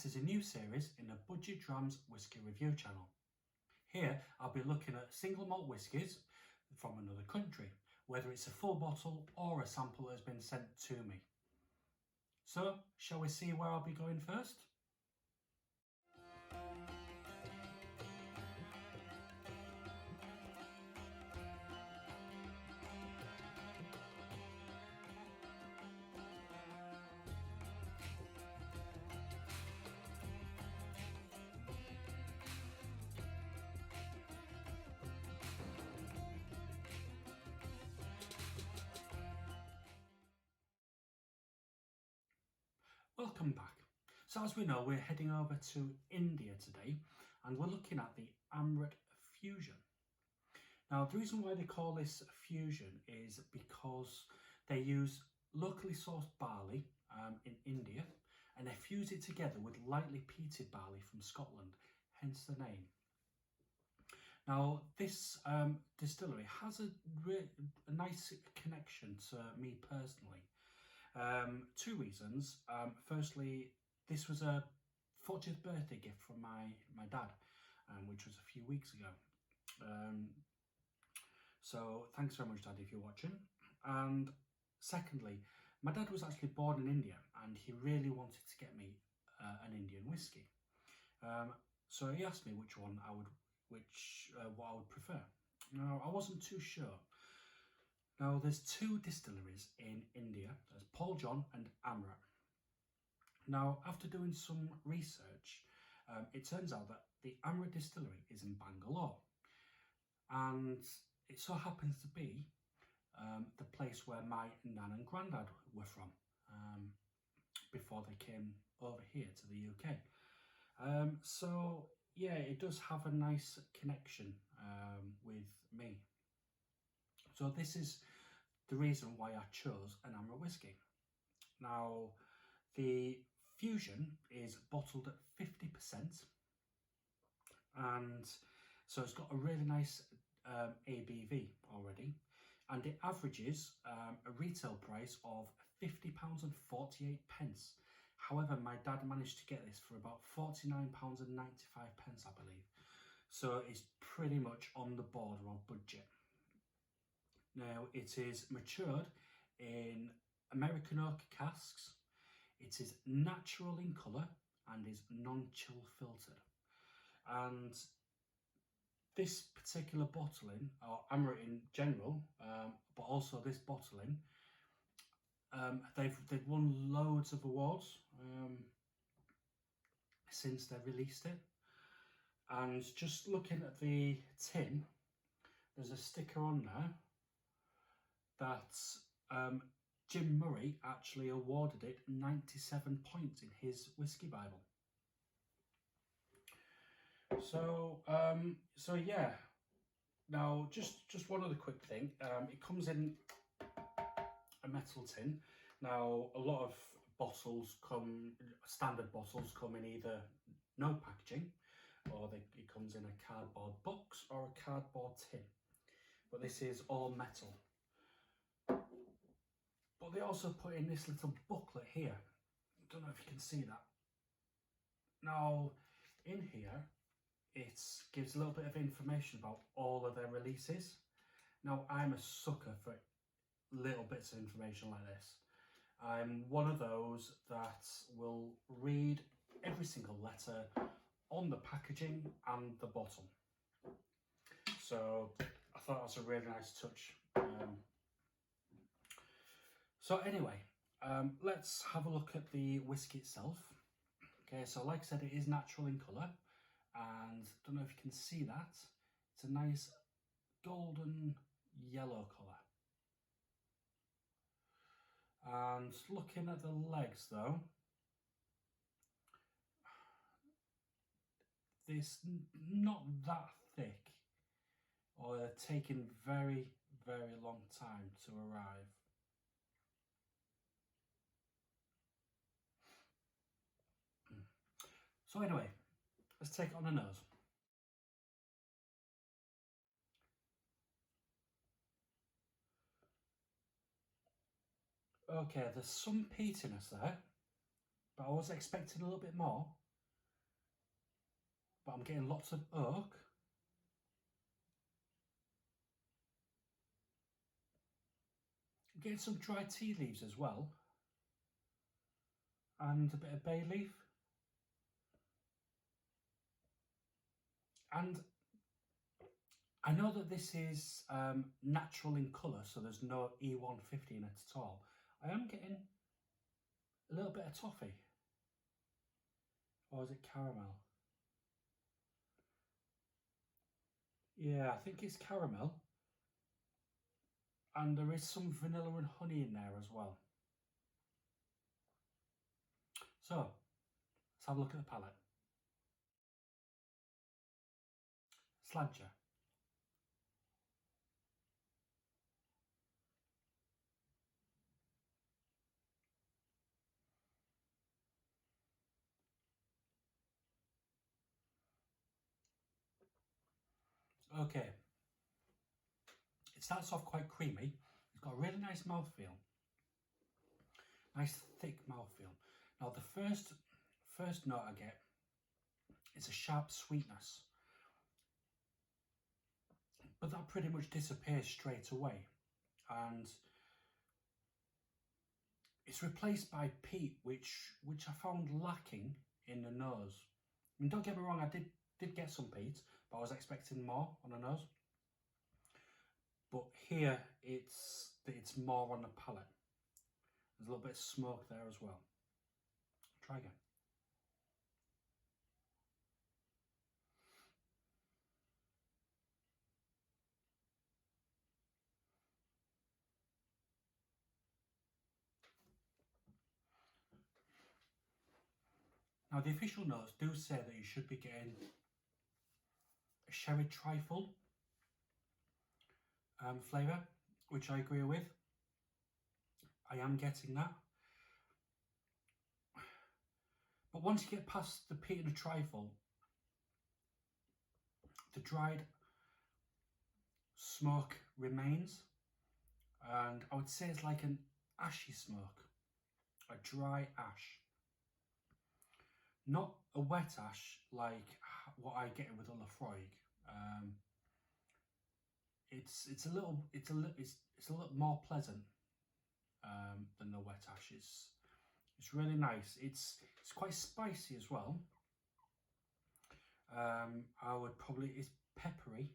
This is a new series in the Budget Drams Whisky Review channel. Here I'll be looking at single malt whiskies from another country, whether it's a full bottle or a sample that has been sent to me. So, shall we see where I'll be going first? Welcome back. So as we know, we're heading over to India today and we're looking at the Amrut Fusion. Now the reason why they call this fusion is because they use locally sourced barley in India and they fuse it together with lightly peated barley from Scotland, hence the name. Now this distillery has a nice connection to me personally. Two reasons. Firstly, this was a 40th birthday gift from my dad, which was a few weeks ago. So thanks very much, Dad, if you're watching. And secondly, my dad was actually born in India and he really wanted to get me an Indian whiskey. So he asked me which one what I would prefer. Now, I wasn't too sure. Now, there's two distilleries in India. There's Paul John and Amrut. Now, after doing some research, it turns out that the Amrut distillery is in Bangalore. And it so happens to be the place where my nan and granddad were from before they came over here to the UK. So, yeah, it does have a nice connection with me. So this is the reason why I chose an Amrut whiskey. Now, the Fusion is bottled at 50%, and so it's got a really nice ABV already, and it averages a retail price of £50.48. However, my dad managed to get this for about £49.95, I believe. So it's pretty much on the border of budget. Now, it is matured in American oak casks. It is natural in colour and is non-chill filtered. And this particular bottling, or Amrut in general, but also this bottling, they've won loads of awards since they released it. And just looking at the tin, there's a sticker on there that Jim Murray actually awarded it 97 points in his whiskey Bible. So yeah. Now, just one other quick thing. It comes in a metal tin. Now, a lot of standard bottles come in either no packaging, or it comes in a cardboard box or a cardboard tin. But this is all metal. But they also put in this little booklet here. I don't know if you can see that. Now, in here, it gives a little bit of information about all of their releases. Now, I'm a sucker for little bits of information like this. I'm one of those that will read every single letter on the packaging and the bottle. So I thought that was a really nice touch. So anyway, let's have a look at the whiskey itself. Okay, so like I said, it is natural in colour, and I don't know if you can see that. It's a nice golden yellow colour. And looking at the legs though, it's not that thick, or they're taking very, very long time to arrive. So anyway, let's take it on the nose. Okay, there's some peatiness there, but I was expecting a little bit more. but I'm getting lots of oak. I'm getting some dry tea leaves as well, and a bit of bay leaf. And I know that this is natural in colour, so there's no E150 in it at all. I am getting a little bit of toffee. Or is it caramel? Yeah, I think it's caramel. And there is some vanilla and honey in there as well. So, let's have a look at the palate. Sliante. Okay. It starts off quite creamy. It's got a really nice mouthfeel. Nice thick mouthfeel. Now the first note I get is a sharp sweetness. But that pretty much disappears straight away. And it's replaced by peat, which I found lacking in the nose. I mean, don't get me wrong, I did get some peat, but I was expecting more on the nose. But here it's more on the palate. There's a little bit of smoke there as well. Try again. Now the official notes do say that you should be getting a sherry trifle flavour, which I agree with. I am getting that. But once you get past the peat and the trifle, the dried smoke remains, and I would say it's like an ashy smoke, a dry ash. Not a wet ash like what I get with a Lafroig. It's a little more pleasant than the wet ash. It's really nice. It's quite spicy as well. It's peppery.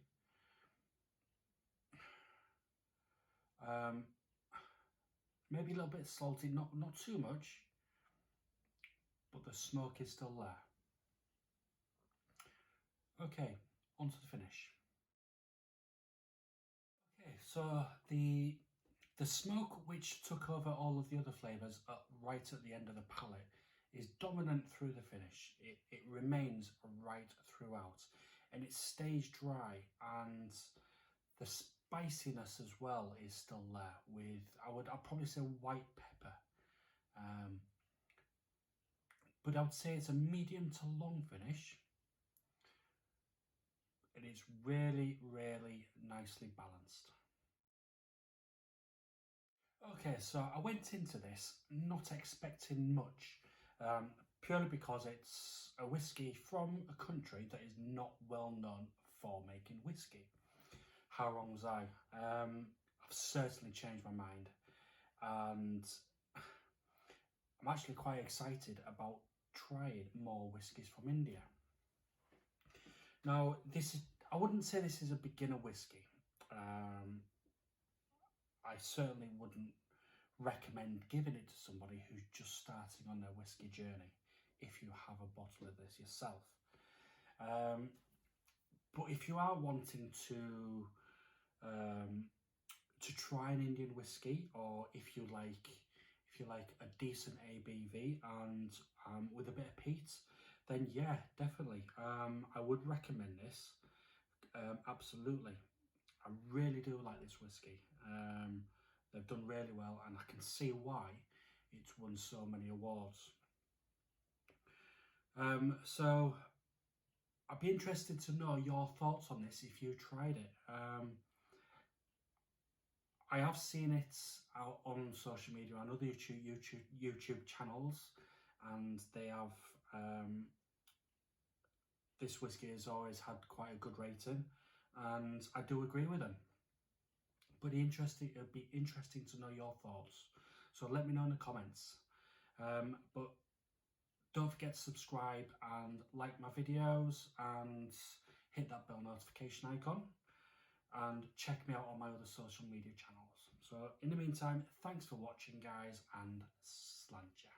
Maybe a little bit salty, not too much, but the smoke is still there. Okay, on to the finish. Okay, so the smoke, which took over all of the other flavours right at the end of the palate, is dominant through the finish. It remains right throughout, and it stays dry, and the spiciness as well is still there. With I'd probably say white pepper, but I would say it's a medium to long finish, and it's really nicely balanced. Okay, so I went into this not expecting much, purely because it's a whiskey from a country that is not well known for making whiskey. How wrong was I? I've certainly changed my mind, and I'm actually quite excited about trying more whiskies from India. Now, I wouldn't say this is a beginner whiskey. I certainly wouldn't recommend giving it to somebody who's just starting on their whiskey journey if you have a bottle of this yourself. But if you are wanting to try an Indian whiskey, or if you like a decent ABV and with a bit of peat, then yeah, definitely. I would recommend this. Absolutely. I really do like this whiskey. They've done really well, and I can see why it's won so many awards. So I'd be interested to know your thoughts on this if you tried it. I have seen it out on social media and other YouTube channels, and they have this whiskey has always had quite a good rating, and I do agree with them. But it'd be interesting to know your thoughts. So let me know in the comments. But don't forget to subscribe and like my videos and hit that bell notification icon. And check me out on my other social media channels. So in the meantime, thanks for watching, guys, and Sliante.